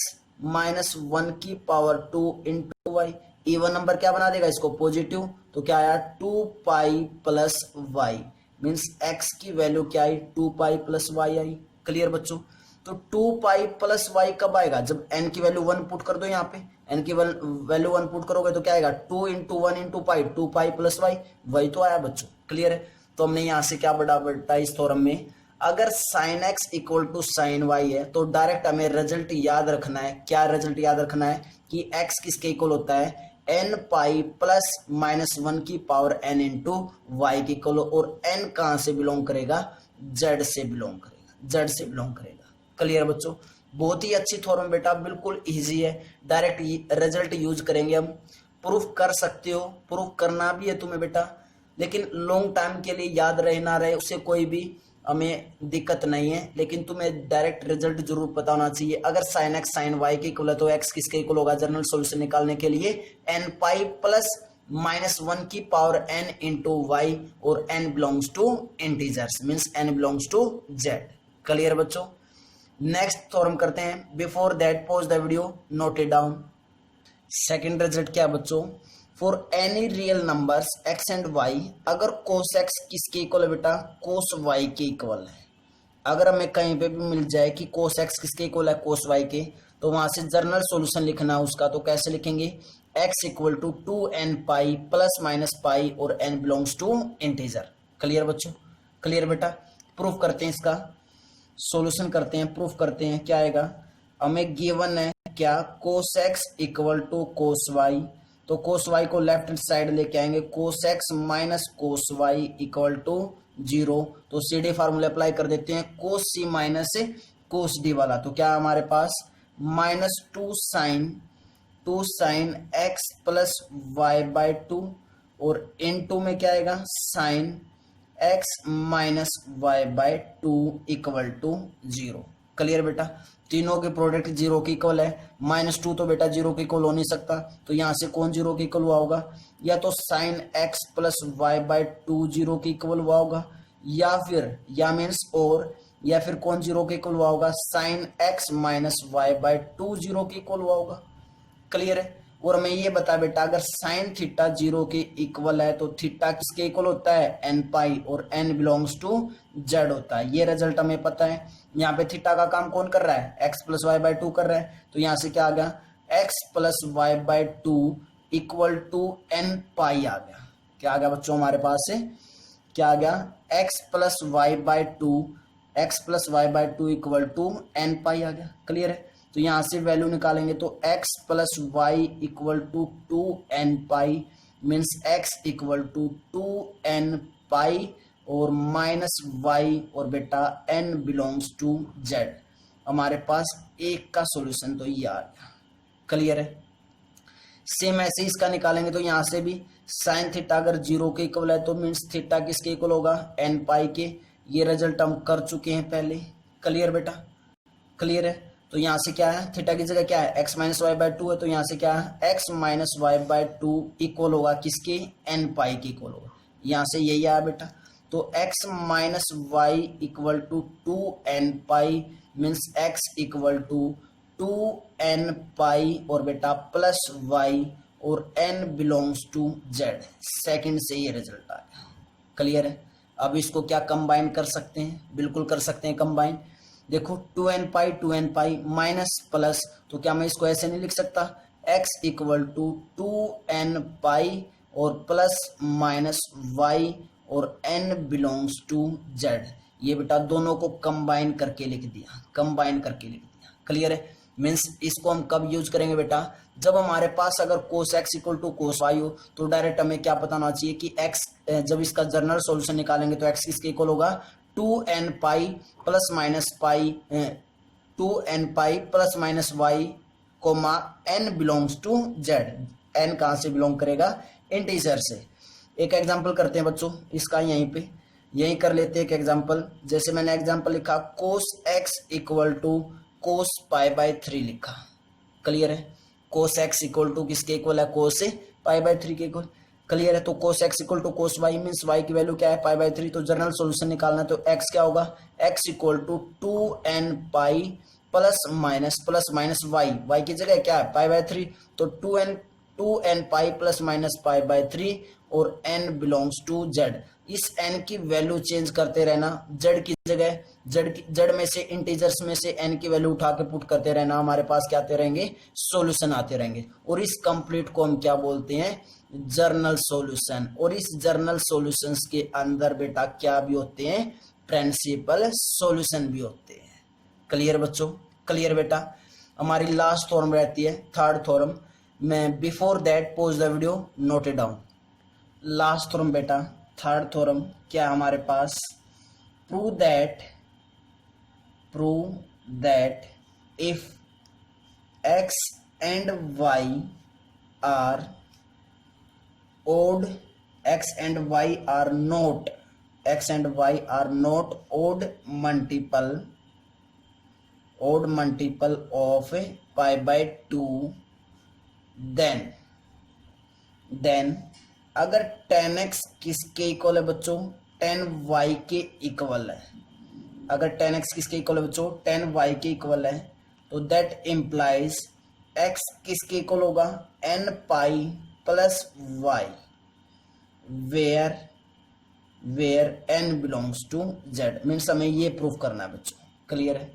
minus one की power two into Y. Even number क्या बना देगा इसको, पॉजिटिव, तो क्या आया, two pi plus Y, means X की वैल्यू क्या आई, टू पाई प्लस वाई आई। क्लियर बच्चों? तो टू पाई प्लस वाई कब आएगा, जब एन की वैल्यू वन पुट कर दो, यहाँ पे एन की वैल्यू वन पुट करोगे तो क्या आएगा, two into one into pi, two pi plus y, वही तो आया बच्चों। क्लियर है? तो हमने यहां से क्या बढ़ा बेटा इस थ्योरम में, अगर sine x equal to sine Y है तो डायरेक्ट हमें रिजल्ट याद रखना है। क्या रिजल्ट याद रखना है कि एक्स किसके इक्वल होता है, n pi plus minus one की पावर एन इंटू वाई की इक्वल, और एन कहां से बिलोंग करेगा, जेड से बिलोंग करेगा, जेड से बिलोंग करेगा। क्लियर बच्चों? बहुत ही अच्छी थ्योरम बेटा, बिल्कुल इजी है, डायरेक्ट रिजल्ट यूज करेंगे हम। प्रूफ कर सकते हो, प्रूफ करना भी है तुम्हें बेटा, लेकिन लॉन्ग टाइम के लिए याद रहे ना रहे उससे कोई भी हमें दिक्कत नहीं है, लेकिन तुम्हें डायरेक्ट रिजल्ट जरूर पता होना चाहिए। अगर साइन एक्स साइन वाई के इक्वल है तो एक्स किसके इक्वल होगा, जनरल सॉल्यूशन निकालने के लिए n pi plus minus one की पावर एन इंटू वाई, और N belongs to integers, means n belongs to z. Clear बच्चों? नेक्स्ट थ्योरम करते हैं। Before that pause the video, note it down. Second result क्या बच्चों, for any real numbers x and y, अगर cos x किसके equal है बेटा, cos y के इक्वल है। अगर हमें कहीं पे भी मिल जाए कि कोस एक्स किसके इक्वल है, कोस वाई के, तो वहां से जर्नल सॉल्यूशन लिखना है उसका, तो कैसे लिखेंगे, X equal to two N pi plus minus pi और N belongs to integer. Clear बच्चों? क्लियर बेटा? प्रूफ करते हैं इसका, सॉल्यूशन करते हैं, प्रूफ करते हैं। क्या आएगा, हमें गिवन है क्या, cos x equal to cos y, तो कोस वाई को लेफ्ट हैंड साइड लेके आएंगे, cos x minus cos y equal to zero, तो सी डी फार्मूला अप्लाई कर देते हैं, कोस सी माइनस कोस डी वाला, तो क्या हमारे पास minus two sine x plus Y by two, और इन टू में क्या आएगा, sine x minus Y by two equal to zero. Clear बेटा? तीनों के प्रोडक्ट जीरो के इक्वल है, माइनस टू तो बेटा जीरो के इक्वल हो नहीं सकता, तो यहां से कौन जीरो के इक्वल हुआ होगा, या तो sine x plus Y by two zero के इक्वल हुआ होगा, या फिर या मीन्स और, या फिर कौन जीरो के इक्वल हुआ होगा, sine x minus Y by two zero के इक्वल हुआ होगा। क्लियर है? और हमें ये बता बेटा, अगर साइन थीटा जीरो के इक्वल है तो थीटा किसके इक्वल होता है, एन पाई, और एन बिलोंग्स टू जेड होता है। ये रिजल्ट हमें पता है। यहाँ पे थीटा का काम कौन कर रहा है, X plus Y by two कर रहा है, तो यहाँ से क्या आ गया, X plus Y by two equal to N pi आ गया। क्या आ गया बच्चों हमारे पास से, क्या आ गया, X plus Y by two, X plus Y by two equal to N pi आ गया। क्लियर है? तो यहां से वैल्यू निकालेंगे तो x plus Y equal to two N pi, means x equal to two N pi और minus Y, और बेटा n बिलोंग्स टू z। हमारे पास एक का सॉल्यूशन तो ये आ गया। क्लियर है? सेम ऐसे ही इसका निकालेंगे तो यहां से भी साइन थीटा अगर जीरो के इक्वल है तो मीन्स थीटा किसके इक्वल होगा, एन पाई के। ये रिजल्ट हम कर चुके हैं पहले। क्लियर बेटा? क्लियर है? तो यहां से क्या है, थीटा की जगह क्या है, x minus Y by two है, तो यहां से क्या है, x minus Y by two equal होगा किसके, एन पाई के इक्वल होगा। यहां से यही आया बेटा, तो X minus Y equal to two N pi, means X equal to two N pi और बेटा प्लस वाई, और N belongs to Z. Second से ये रिजल्ट आ गया। क्लियर है? अब इसको क्या कंबाइन कर सकते हैं, बिल्कुल कर सकते हैं कंबाइन। देखो two N pi minus plus, तो क्या मैं इसको ऐसे नहीं लिख सकता, x equal to two N pi और प्लस माइनस वाई और n बिलोंग्स टू z। ये बेटा दोनों को कंबाइन करके लिख दिया, कंबाइन करके लिख दिया। क्लियर है? मीन्स इसको हम कब यूज करेंगे बेटा, जब हमारे पास अगर cos x equal to cos y हो तो डायरेक्ट हमें क्या पता होना चाहिए कि एक्स, जब इसका जनरल सॉल्यूशन निकालेंगे तो एक्स किसके इक्वल होगा, 2n pi plus minus pi, 2n pi plus minus y comma n belongs to z. n कहाँ से बिलोंग करेगा, इंटीजर से। एक एग्जांपल करते हैं बच्चों इसका, यहीं कर लेते हैं एक एग्जांपल। जैसे मैंने एग्जांपल लिखा cos x equal to cos pi by 3 लिखा। क्लियर है? कोस एक्स इक्वल टू किसके इक्वल है, कोस पाई बाय 3 के इक्वल। क्लियर है? तो cos x equal to cos y means y की वैल्यू क्या है, पाई बाय 3। तो जनरल सॉल्यूशन निकालना है तो एक्स क्या होगा, x equal to 2n pi plus minus y की जगह क्या है, पाई बाय 3। तो 2n pi plus minus pi by 3 और n बिलोंग्स टू जेड। इस n की वैल्यू चेंज करते रहना, जेड की जगह जेड में से इंटीजर्स में से n की वैल्यू उठा के पुट करते रहना, हमारे पास क्या आते रहेंगे, सॉल्यूशन आते रहेंगे। और इस कंप्लीट को हम क्या बोलते हैं, जर्नल सॉल्यूशन। और इस जर्नल सॉल्यूशंस के अंदर बेटा क्या भी होते हैं, प्रिंसिपल सॉल्यूशन भी होते हैं। क्लियर बच्चों? क्लियर बेटा? हमारी लास्ट थ्योरम रहती है थर्ड थ्योरम। मैं before that pause the video, note it down. Last theorem बेटा, थर्ड थ्योरम क्या हमारे पास, prove that if x and y are odd, x and y are not odd multiple of pi by 2, then अगर tan x किसके equal है बच्चों, tan y के equal है। अगर tan x किसके इक्वल है बच्चों, tan y के इक्वल है, तो दैट इम्प्लाइज x किसके इक्वल होगा, n pi plus y, where n belongs to z। Means हमें ये प्रूव करना है बच्चों। क्लियर है?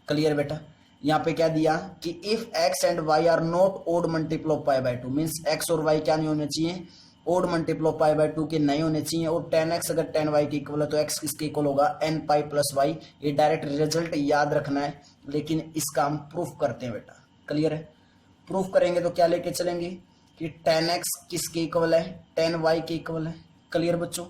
क्लियर बेटा? यहाँ पे क्या दिया कि if x and y are not odd multiple of pi by 2, means x और y क्या नहीं होने चाहिए, odd multiple of pi by 2 के नहीं होने चाहिए। और tan x अगर tan y के इक्वल है तो x किसके इक्वल होगा, n पाई प्लस y। ये डायरेक्ट रिजल्ट याद रखना है, लेकिन इसका हम प्रूफ करते हैं बेटा। क्लियर है? प्रूफ करेंगे तो क्या लेके चलेंगे कि tan x किसके इक्वल है, tan y के इक्वल है। क्लियर बच्चों?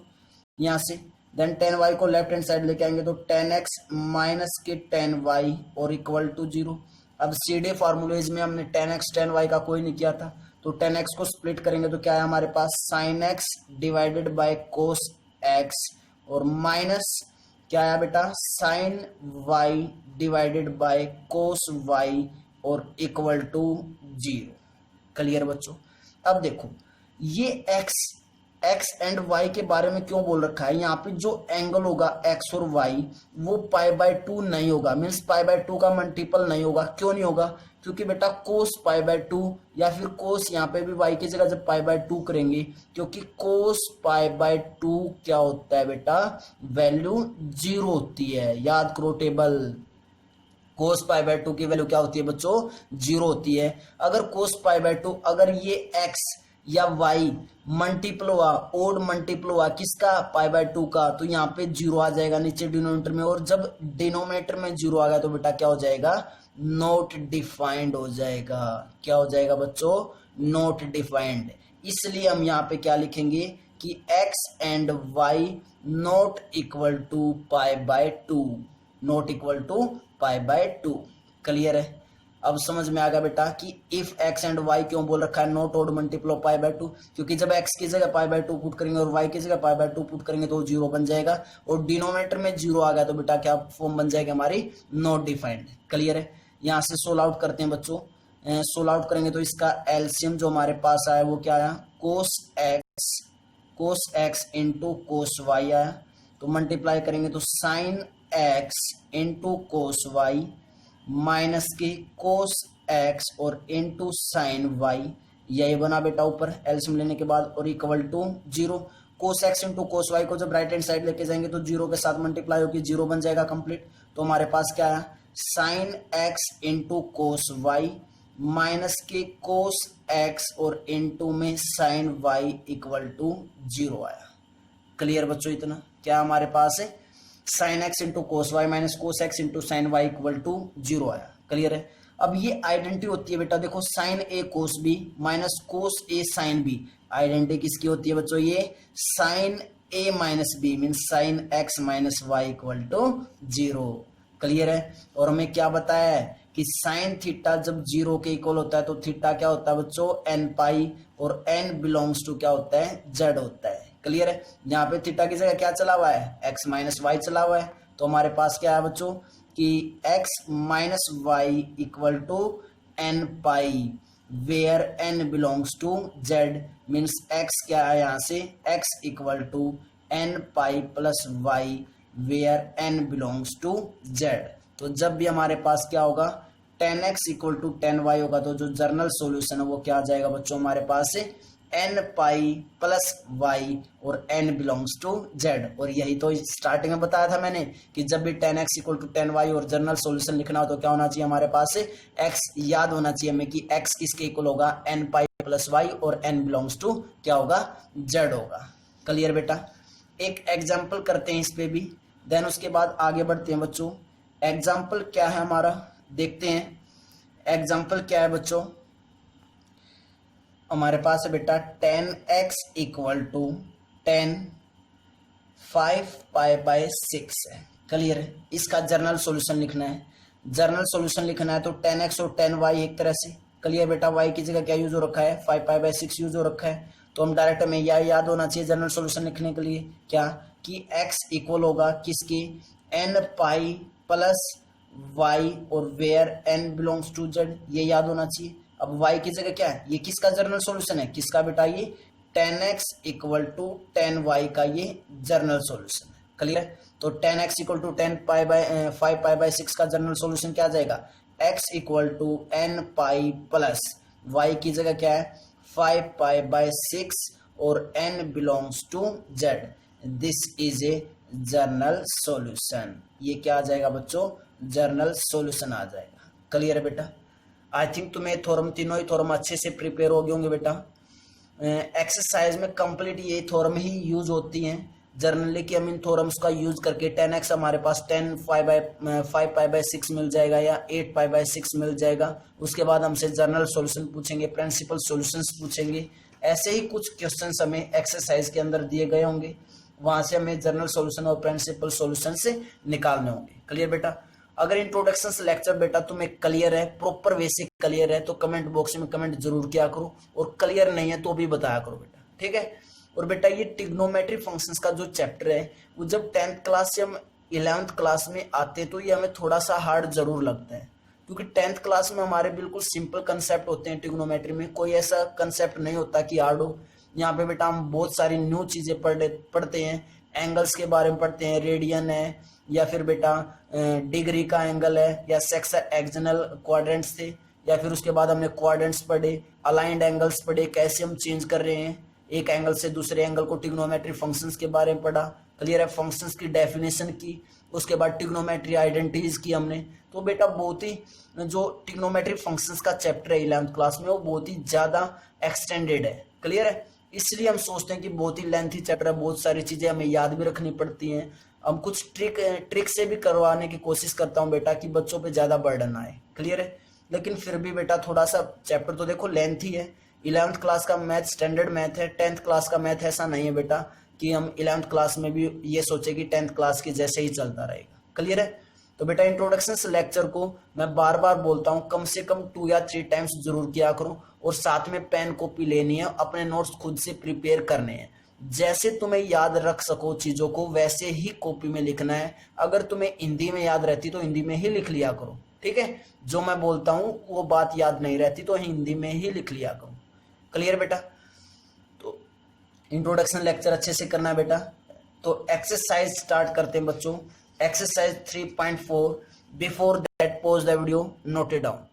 यहाँ से देन tan y को लेफ्ट हैंड साइड लेके आएंगे तो tan x माइनस के tan y और इक्वल टू 0। अब सीधे फार्मूलेज में हमने tan x tan y का कोई नहीं किया था, तो tan x को स्प्लिट करेंगे तो क्या है हमारे पास, sin x divided by cos x और माइनस क्या आया बेटा, sin y divided by cos y और इक्वल टू 0। क्लियर बच्चों? अब देखो ये x एंड y के बारे में क्यों बोल रखा है, यहाँ पे जो एंगल होगा x और y वो पाई बाय 2 नहीं होगा, मीन्स पाई बाय 2 का मल्टीपल नहीं होगा। क्यों नहीं होगा, क्योंकि बेटा कोस पाई बाय 2 या फिर कोस यहाँ पे भी y की जगह जब पाई बाय 2 करेंगे, क्योंकि कोस पाई बाय 2 क्या होता है बेटा, वैल्यू 0 होती है। याद करो टेबल, कोस पाई बाय 2 की वैल्यू क्या होती है बच्चों, 0 होती है। अगर कोस पाई बाय 2, अगर ये x या y मल्टीपल हुआ, ओड मल्टीपल हुआ किसका, पाई बाय 2 का, तो यहाँ पे 0 आ जाएगा नीचे डिनोमिनेटर में। और जब डिनोमिनेटर में 0 आ गया तो बेटा क्या हो जाएगा, नॉट डिफाइंड हो जाएगा। क्या हो जाएगा बच्चों, नॉट डिफाइंड। इसलिए हम यहाँ पे क्या लिखेंगे कि x and y not equal to pi by 2, not equal to pi by 2। Clear है? अब समझ में आ गया बेटा कि इफ x एंड y क्यों बोल रखा है not odd multiple of pi by 2, क्योंकि जब x की जगह पाई बाय 2 पुट करेंगे और y की जगह पाई बाय 2 पुट करेंगे तो 0 बन जाएगा। और डिनोमिनेटर में 0 आ गया तो बेटा क्या फॉर्म बन जाएगा हमारी, नॉट डिफाइंड। क्लियर है? यहाँ से सोल्व आउट करते हैं बच्चों। सोल्व आउट करेंगे तो इसका एलसीएम जो हमारे पास आया वो क्या आया, cos x into cos y आया। तो मल्टीप्लाई करेंगे तो sine x into cos y minus के कोस एक्स और इंटू साइन वाई, यही बना बेटा ऊपर एलसीएम लेने के बाद, और equal to 0। Cos x into cos y को जब राइट हैंड साइड लेके जाएंगे तो 0 के साथ मल्टीप्लाई होगी 0 बन जाएगा कंप्लीट। तो हमारे पास क्या आया, sine x into cos y minus के कोस एक्स और इंटू में साइन वाई इक्वल टू 0 आया। क्लियर बच्चों? इतना क्या हमारे पास है, sine x into cos y minus cos x into sine y equal to 0 आया। क्लियर है। अब ये आइडेंटिटी होती है बेटा, देखो sine A cos B minus cos A sine B, identity किसकी होती है बच्चों, ये sine A minus B mean sine x minus Y equal to 0। Clear है। और हमें क्या बताया है कि साइन थीटा जब 0 के इक्वल होता है तो थीटा क्या होता है बच्चों, एन पाई, और एन बिलोंग्स टू क्या होता है, जेड होता है। क्लियर है। यहाँ पे थीटा की जगह क्या चला हुआ है, एक्स माइनस वाई चला हुआ है, तो हमारे पास क्या है बच्चों कि x minus Y equal to N pi where n belongs to z means x क्या है यहाँ से, x equal to N pi plus y where n belongs to z. तो जब भी हमारे पास क्या होगा, tan x equal to tan y होगा, तो जो जर्नल सॉल्यूशन है वो क्या आ जाएगा बच्चों हमारे पास से, एन पाई प्लस वाई और एन बिलोंग्स टू जेड। और यही तो स्टार्टिंग में बताया था मैंने कि जब भी tan x equal to tan y और जर्नल सॉल्यूशन लिखना हो तो क्या होना चाहिए हमारे पास से, एक्स याद होना चाहिए हमें कि एक्स किसके इक्वल होगा, एन पाई प्लस वाई, और एन बिलोंग्स टू क्या होगा, जेड होगा। क्लियर बेटा। एक एग्जाम्पल करते हैं इस पे भी, देन उसके बाद आगे बढ़ते हैं बच्चों। एग्जाम्पल क्या है हमारा, देखते हैं एग्जाम्पल क्या है बच्चों। हमारे पास है बेटा 10x equal to 10 5 pi by 6 है। क्लियर है। इसका जर्नल सॉल्यूशन लिखना है, जर्नल सॉल्यूशन लिखना है तो 10x और 10y एक तरह से। क्लियर बेटा। y की जगह क्या यूज हो रखा है, 5 पाई बाय 6 यूज हो रखा है, तो हम डायरेक्ट हमें यह याद होना चाहिए जर्नल सॉल्यूशन लिखने के लिए क्या, कि x इक्वल होगा किसकी, n पाई प्लस y और where n belongs to z, ये याद होना चाहिए। अब y की जगह क्या है, ये किसका जर्नल सॉल्यूशन है, किसका बेटा, ये 10x इक्वल टू 10y का ये जर्नल सॉल्यूशन है। क्लियर। तो 10x equal to 10 pi by 5 pi by 6 का जर्नल सॉल्यूशन क्या आ जाएगा, x equal to n pi plus y की जगह क्या है 5 पाई बाय 6 और n belongs to z, this is a general solution. ये क्या आ जाएगा बच्चों, जर्नल सॉल्यूशन आ जाएगा। क्लियर है बेटा। आई थिंक तुम्हें थ्योरम, तीनों ही थ्योरम अच्छे से प्रिपेयर हो गए होंगे बेटा। एक्सरसाइज में कंप्लीट ये थ्योरम ही यूज होती हैं जर्नली, कि हम इन थ्योरम्स का यूज करके 10x हमारे पास 10 5 पाई बाय 6 मिल जाएगा या 8 पाई बाय 6 मिल जाएगा। उसके बाद हमसे जर्नल सॉल्यूशन पूछेंगे, प्रिंसिपल सॉल्यूशंस पूछेंगे, ऐसे ही कुछ क्वेश्चंस हमें एक्सरसाइज के अंदर दिए गए होंगे, वहां से हमें जर्नल सॉल्यूशन और प्रिंसिपल सॉल्यूशन से निकालने होंगे। क्लियर बेटा। अगर इंट्रोडक्शन लेक्चर बेटा तुम्हें क्लियर है, प्रॉपर वे से क्लियर है, तो कमेंट बॉक्स में कमेंट जरूर किया करो, और क्लियर नहीं है तो भी बताया करो बेटा, ठीक है। और बेटा ये ट्रिग्नोमेट्री फंक्शंस का जो चैप्टर है वो जब 10th क्लास से हम 11th क्लास में आते तो ये हमें थोड़ा सा हार्ड जरूर लगता है, क्योंकि 10th क्लास में हमारे बिल्कुल सिंपल कंसेप्ट होते हैं ट्रिग्नोमेट्री में, कोई ऐसा कंसेप्ट नहीं होता कि हार्ड हो। यहाँ पे बेटा हम बहुत सारी न्यू चीजें पढ़ते हैं, एंगल्स के बारे में पढ़ते हैं, रेडियन है या फिर बेटा डिग्री का एंगल है, या सेक्सोहेक्सागोनल क्वाड्रेंट्स थे, या फिर उसके बाद हमने क्वाड्रेंट्स पढ़े, अलाइंड एंगल्स पढ़े, कैसे हम चेंज कर रहे हैं एक एंगल से दूसरे एंगल को, ट्रिग्नोमेट्री फंक्शंस के बारे में पढ़ा। क्लियर है। फंक्शंस की डेफिनेशन की, उसके बाद ट्रिग्नोमेट्री आइडेंटिटीज की हमने। तो बेटा बहुत ही जो ट्रिग्नोमेट्री फंक्शंस का चैप्टर है 11th क्लास में वो बहुत ही ज्यादा एक्सटेंडेड है। क्लियर है। इसलिए हम सोचते हैं कि बहुत ही लेंथी चैप्टर है, बहुत सारी चीजें हमें याद भी रखनी पड़ती हैं। हम कुछ ट्रिक से भी करवाने की कोशिश करता हूँ बेटा कि बच्चों पे ज्यादा बर्डन आए। क्लियर है। लेकिन फिर भी बेटा थोड़ा सा चैप्टर तो देखो लेंथी है। 11th क्लास का मैथ स्टैंडर्ड मैथ है, 10th क्लास का मैथ ऐसा नहीं है बेटा कि हम 11th क्लास में भी ये सोचे कि 10th क्लास के जैसे ही चलता रहेगा। क्लियर है। तो बेटा इंट्रोडक्शन लेक्चर को मैं बार बार बोलता हूँ कम से कम 2 या 3 टाइम्स जरूर किया करो, और साथ में पेन कॉपी लेनी है, अपने नोट्स खुद से प्रिपेयर करने हैं। जैसे तुम्हें याद रख सको चीजों को वैसे ही कॉपी में लिखना है। अगर तुम्हें हिंदी में याद रहती तो हिंदी में ही लिख लिया करो, ठीक है। जो मैं बोलता हूँ वो बात याद नहीं रहती तो हिंदी में ही लिख लिया करो। क्लियर बेटा। तो इंट्रोडक्शन लेक्चर अच्छे से करना है बेटा। तो एक्सरसाइज स्टार्ट करते हैं बच्चों। Exercise 3.4। Before that pause the video, note it down.